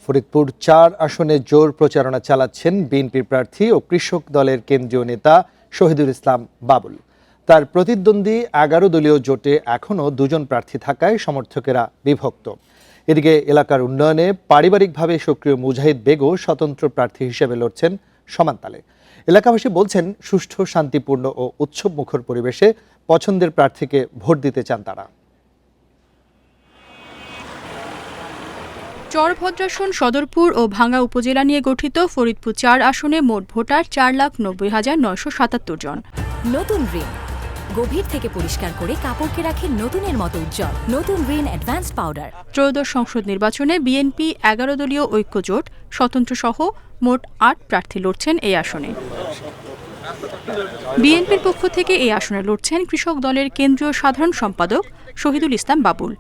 ফরিদপুর ৪ আসনে জোর প্রচারণা চালাচ্ছেন বিএনপি প্রার্থী ও কৃষক দলের কেন্দ্রীয় নেতা শহীদুল ইসলাম বাবুল। তার প্রতিদ্বন্দ্বী ১১ দলীয় জোটে এখনও ২ জন প্রার্থী থাকায় সমর্থকেরা বিভক্ত। এদিকে এলাকার উন্নয়নে পারিবারিকভাবে সক্রিয় মুজাহিদ বেগও স্বতন্ত্র প্রার্থী হিসেবে লড়ছেন সমান তালে। এলাকাবাসী বলছেন, সুষ্ঠু, শান্তিপূর্ণ ও উৎসবমুখর পরিবেশে পছন্দের প্রার্থীকে ভোট দিতে চান তারা। চরভদ্রাসন, সদরপুর ও ভাঙ্গা উপজেলা নিয়ে গঠিত ফরিদপুর ৪ আসনে মোট ভোটার ৪,৯০,৯৭৭ জন। নতুন রিন গভীর থেকে পরিষ্কার করে কাপড়কে রাখে নতুনের মতো উজ্জ্বল। নতুন রিন অ্যাডভান্সড পাউডার। ত্রয়োদশ সংসদ নির্বাচনে বিএনপি ১১ দলীয় ঐক্য জোট স্বতন্ত্র সহ মোট ৮ প্রার্থী লড়ছেন এই আসনে। বিএনপির পক্ষ থেকে এই আসনে লড়ছেন কৃষক দলের কেন্দ্রীয় সাধারণ সম্পাদক শহীদুল ইসলাম বাবুল।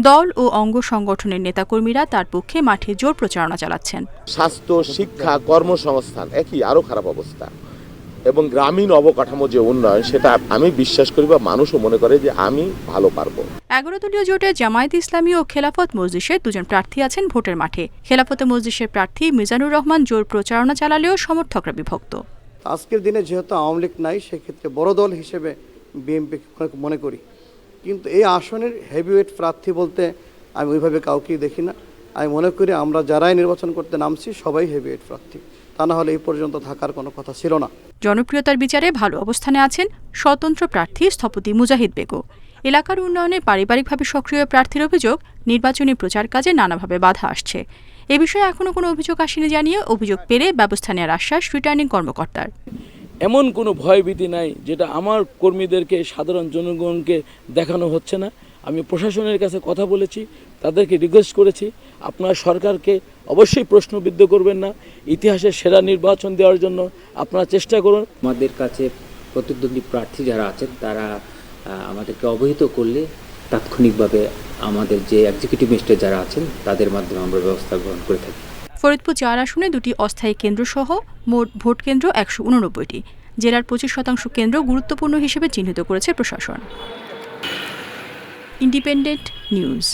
দল ও অঙ্গ সংগঠনের নেতাকর্মীরা তার পক্ষে মাঠে জোর প্রচারণা চালাচ্ছেন। স্বাস্থ্য, শিক্ষা, কর্মসংস্থান একই আরো খারাপ অবস্থা এবং গ্রামীণ অবকাঠামো যে উন্নয়ন, সেটা আমি বিশ্বাস করি বা মানুষও মনে করে যে আমি ভালো পারবো। ১১ দলীয় জোটে জামায়াত ইসলামী ও খেলাফত মজলিসের ২ জন প্রার্থী আছেন ভোটের মাঠে। খেলাফত মজলিসের প্রার্থী মিজানুর রহমান জোর প্রচারণা চালালেও সমর্থকরা বিভক্ত। আজকের দিনে যেহেতু আওয়ামী লীগ নাই, সেক্ষেত্রে বড় দল হিসেবে বিএনপি মনে করি, কিন্তু এই আসনের হেভিওয়েট প্রার্থী বলতে আমি ওইভাবে কাউকেই দেখি না। আমি মনে করি আমরা যারাই নির্বাচন করতে নামছি সবাই হেভিওয়েট প্রার্থী, তা না হলে এই পর্যন্ত থাকার কোনো কথা ছিল না। জনপ্রিয়তার বিচারে ভালো অবস্থানে আছেন স্বতন্ত্র প্রার্থী স্থপতি মুজাহিদ বেগও। এলাকার উন্নয়নে পারিবারিকভাবে সক্রিয় প্রার্থীর অভিযোগ নির্বাচনী প্রচার কাজে নানাভাবে বাধা আসছে। এ বিষয়ে এখনও কোনো অভিযোগ আসেনি জানিয়ে অভিযোগ পেলে ব্যবস্থা নেওয়ার আশ্বাস রিটার্নিং কর্মকর্তার। এমন কোনো ভয়ভীতি নাই যেটা আমার কর্মীদেরকে, সাধারণ জনগণকে দেখানো হচ্ছে না। আমি প্রশাসনের কাছে কথা বলেছি, তাদেরকে রিকোয়েস্ট করেছি, আপনার সরকারকে অবশ্যই প্রশ্নবিদ্ধ করবেন না, ইতিহাসের সেরা নির্বাচন দেওয়ার জন্য আপনারা চেষ্টা করুন। আমাদের কাছে প্রতিদ্বন্দ্বী প্রার্থী যারা আছেন তারা আমাদেরকে অবহিত করলে তাৎক্ষণিকভাবে আমাদের যে এক্সিকিউটিভ ম্যাজিস্ট্রেট যারা আছেন তাদের মাধ্যমে আমরা ব্যবস্থা গ্রহণ করে থাকি। ফরিদপুর ৪ আসনে ২টি অস্থায়ী কেন্দ্র সহ মোট ভোট কেন্দ্র ১৮৯টি। জেলার ২৫% কেন্দ্র গুরুত্বপূর্ণ হিসেবে চিহ্নিত করেছে প্রশাসন। Independent news.